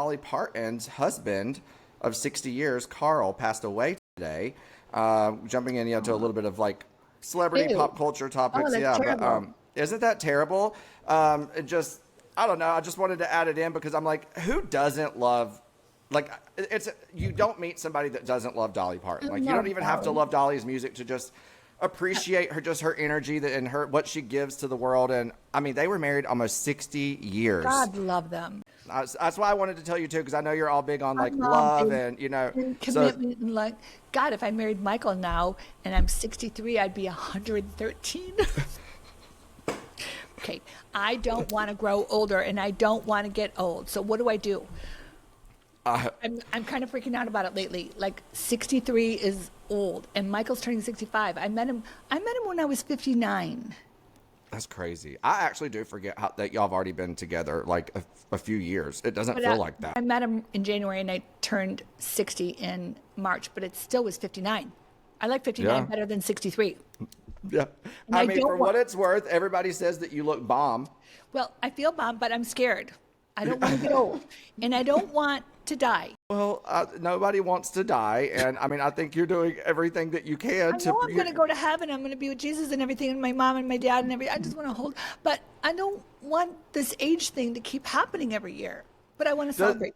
Dolly Parton's husband of 60 years, Carl, passed away today. Jumping in, to a little bit of like celebrity Ew. pop culture topics. Oh, that's Yeah, terrible. but isn't that terrible? It just, I don't know. I just wanted to add it in because I'm like, who doesn't love, like, you don't meet somebody that doesn't love Dolly Parton. I Like, you don't love even have to Dolly. love Dolly's music to just appreciate her, just her energy and her, what she gives to the world. And I mean, they were married almost 60 years. God love them. That's why I wanted to tell you too, because I know you're all big on like I'm love big and, in so commitment and like, God, if I married Michael now and I'm 63, I'd be 113. Okay, I don't want to grow older and I don't want to get old. So what do I do? I'm kind of freaking out about it lately. Like 63 is old and Michael's turning 65. I met him when I was 59. that's crazy. I actually do forget that y'all have already been together like a few years. It doesn't But feel like that. I met him in January and I turned 60 in March, but it still was 59. I like 59 Yeah. better than 63. Yeah. And I I mean, don't for want- what it's worth, everybody says that you look bomb. Well, I feel bummed, but I'm scared. I don't want to get old and I don't want to die. Well, nobody wants to die. And I mean, I think you're doing everything that you can I to. know I'm going to go to heaven. I'm going to be with Jesus and everything, and my mom and my dad and everything. I just want to hold, but I don't want this age thing to keep happening every year. But I want to celebrate.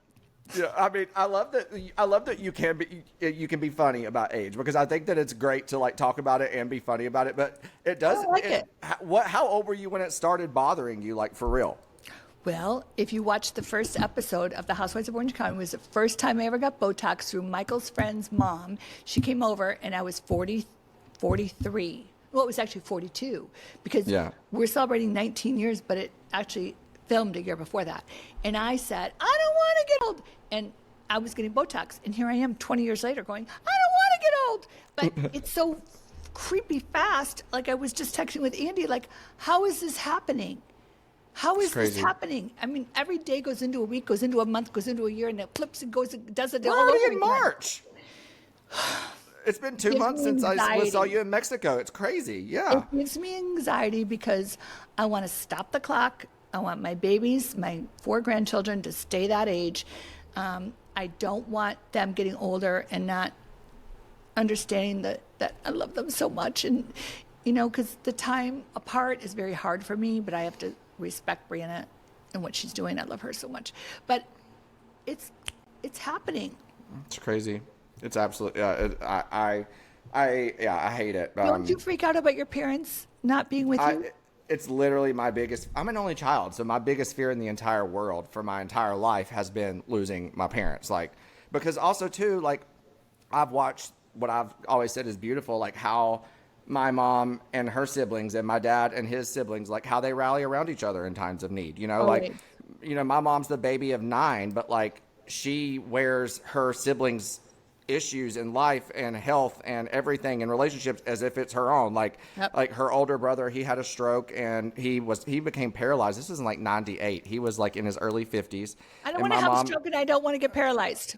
Yeah, I mean, I love that. I love that you can be funny about age because I think that it's great to like talk about it and be funny about it. But it does. I like it. How old were you when it started bothering you? Like for real? Well, if you watch the first episode of The Housewives of Orange County, it was the first time I ever got Botox through Michael's friend's mom. She came over and I was 43. Well, it was actually 42 because Yeah. we're celebrating 19 years, but it actually filmed a year before that. And I said, I don't want to get old. And I was getting Botox. And here I am 20 years later going, I don't want to get old. But it's so creepy fast. Like I was just texting with Andy, like, how is this happening? How is this crazy. happening? I mean, every day goes into a week, goes into a month, goes into a year, and it flips and goes and does it We're all already over in again. March. It's been 2 Gives months me since I anxiety. saw you in Mexico. It's crazy. Yeah. It gives me anxiety because I want to stop the clock. I want my babies, my 4 grandchildren, to stay that age. I don't want them getting older and not understanding that I love them so much. And, because the time apart is very hard for me, but I have to respect Brianna and what she's doing. I love her so much. But it's happening. It's crazy. It's absolutely. I hate it. Don't you freak out about your parents not being with you? It's literally my biggest. I'm an only child, so my biggest fear in the entire world for my entire life has been losing my parents. Like, because also too, like, I've watched what I've always said is beautiful, like how my mom and her siblings and my dad and his siblings, like how they rally around each other in times of need. Always. My mom's the baby of 9, but like she wears her siblings' issues in life and health and everything and relationships as if it's her own. Like, Yep. like her older brother, he had a stroke and he became paralyzed. This was in like 98. He was like in his early 50s. I don't want to have a stroke and I don't want to get paralyzed.